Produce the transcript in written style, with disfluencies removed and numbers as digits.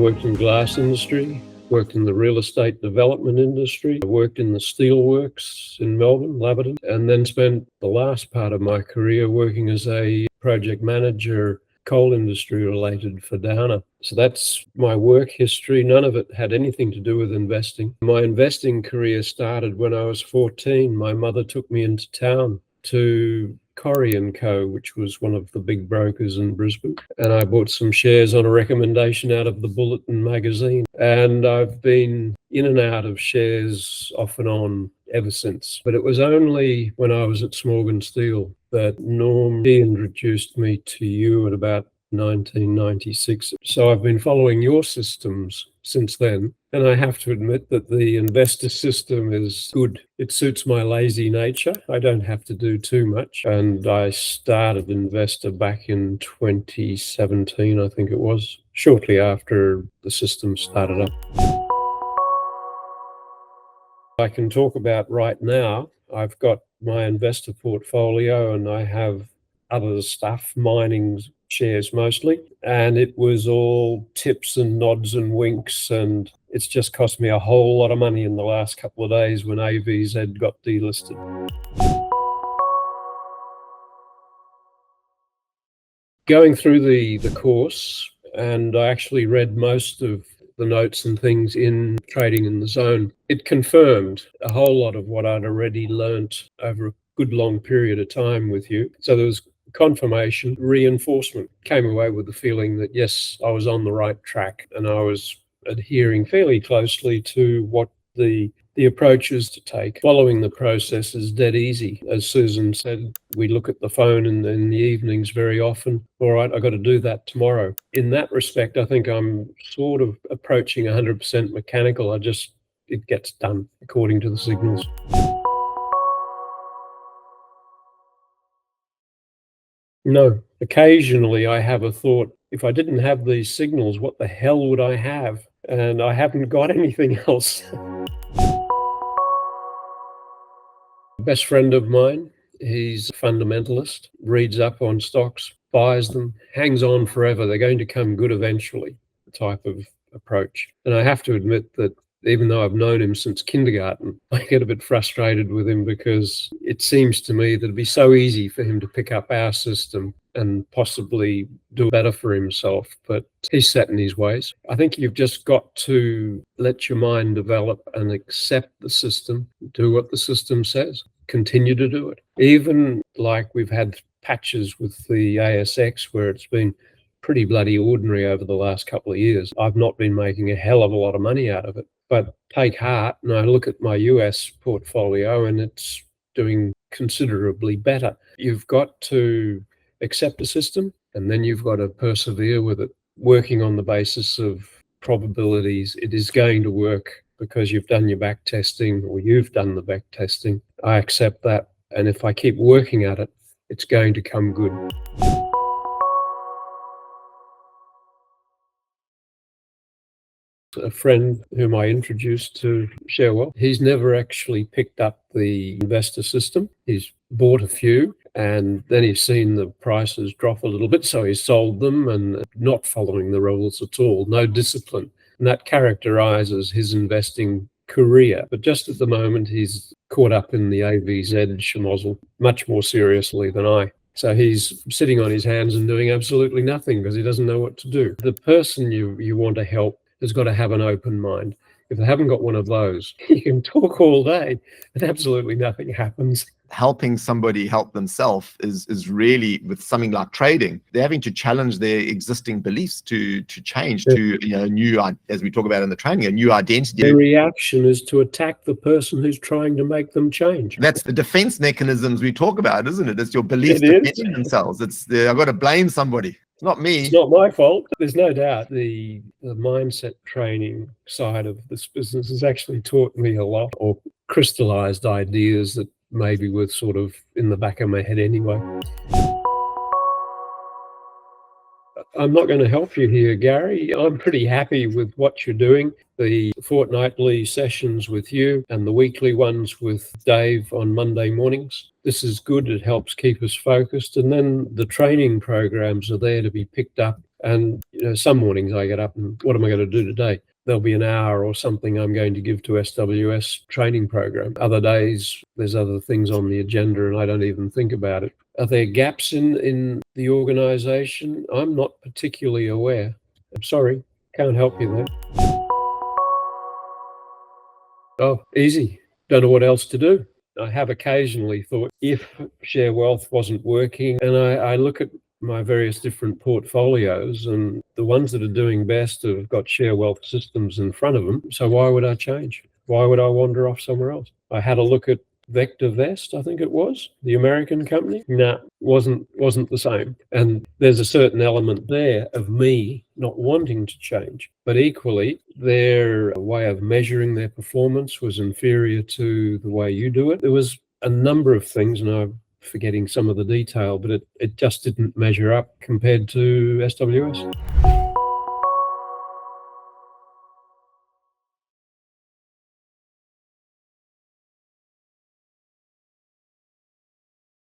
worked in glass industry, worked in the real estate development industry, I worked in the steelworks in Melbourne, Laverton, and then spent the last part of my career working as a project manager, coal industry related for Downer. So that's my work history. None of it had anything to do with investing. My investing career started when I was 14. My mother took me into town to Corrie & Co., which was one of the big brokers in Brisbane. And I bought some shares on a recommendation out of the Bulletin magazine. And I've been in and out of shares off and on ever since. But it was only when I was at Smorgon Steel that Norm introduced me to you at about 1996. So I've been following your systems since then. And I have to admit that the investor system is good. It suits my lazy nature. I don't have to do too much. And I started Investor back in 2017, I think it was, shortly after the system started up. I can talk about right now. I've got my investor portfolio and I have other stuff, mining shares mostly, and it was all tips and nods and winks, and it's just cost me a whole lot of money in the last couple of days when AVZ got delisted. Going through the course, and I actually read most of the notes and things in Trading in the Zone, it confirmed a whole lot of what I'd already learnt over a good long period of time with you. So there was confirmation, reinforcement. Came away with the feeling that, yes, I was on the right track and I was adhering fairly closely to what the approaches to take. Following the process is dead easy. As Susan said, we look at the phone in the evenings very often. All right, I've got to do that tomorrow. In that respect, I think I'm sort of approaching 100% mechanical. It gets done according to the signals. No, occasionally I have a thought, if I didn't have these signals, what the hell would I have? And I haven't got anything else. Best friend of mine, he's a fundamentalist, reads up on stocks, buys them, hangs on forever. They're going to come good eventually, type of approach. And I have to admit that even though I've known him since kindergarten, I get a bit frustrated with him because it seems to me that it'd be so easy for him to pick up our system and possibly do better for himself, but he's set in his ways. I think you've just got to let your mind develop and accept the system, do what the system says, continue to do it. Even like we've had patches with the ASX where it's been pretty bloody ordinary over the last couple of years. I've not been making a hell of a lot of money out of it, but take heart, and I look at my US portfolio and it's doing considerably better. You've got to accept the system and then you've got to persevere with it, working on the basis of probabilities. It is going to work because you've done your back testing, or you've done the back testing. I accept that. And if I keep working at it, it's going to come good. A friend whom I introduced to Sharewell, he's never actually picked up the investor system. He's bought a few and then he's seen the prices drop a little bit, so he's sold them and not following the rules at all, no discipline. And that characterizes his investing career. But just at the moment, he's caught up in the AVZ schmozzle much more seriously than I. So he's sitting on his hands and doing absolutely nothing because he doesn't know what to do. The person you want to help has got to have an open mind. If they haven't got one of those, you can talk all day and absolutely nothing happens. Helping somebody help themselves is really, with something like trading, they're having to challenge their existing beliefs to change to new, as we talk about in the training, a new identity. The reaction is to attack the person who's trying to make them change. That's the defense mechanisms we talk about, isn't it? It's your beliefs defending themselves. I've got to blame somebody. It's not me. It's not my fault. There's no doubt the mindset training side of this business has actually taught me a lot, or crystallized ideas that maybe were sort of in the back of my head anyway. I'm not going to help you here, Gary. I'm pretty happy with what you're doing. The fortnightly sessions with you and the weekly ones with Dave on Monday mornings. This is good. It helps keep us focused. And then the training programs are there to be picked up And some mornings I get up and what am I going to do today? There'll be an hour or something I'm going to give to SWS training program. Other days, there's other things on the agenda and I don't even think about it. Are there gaps in the organisation? I'm not particularly aware. I'm sorry, can't help you there. Oh, easy. Don't know what else to do. I have occasionally thought if Share Wealth wasn't working, and I look at my various different portfolios, and the ones that are doing best have got Share Wealth systems in front of them. So why would I change? Why would I wander off somewhere else? I had a look at VectorVest, I think it was, the American company. No, wasn't the same. And there's a certain element there of me not wanting to change. But equally, their way of measuring their performance was inferior to the way you do it. There was a number of things, and I'm forgetting some of the detail, but it just didn't measure up compared to SWS.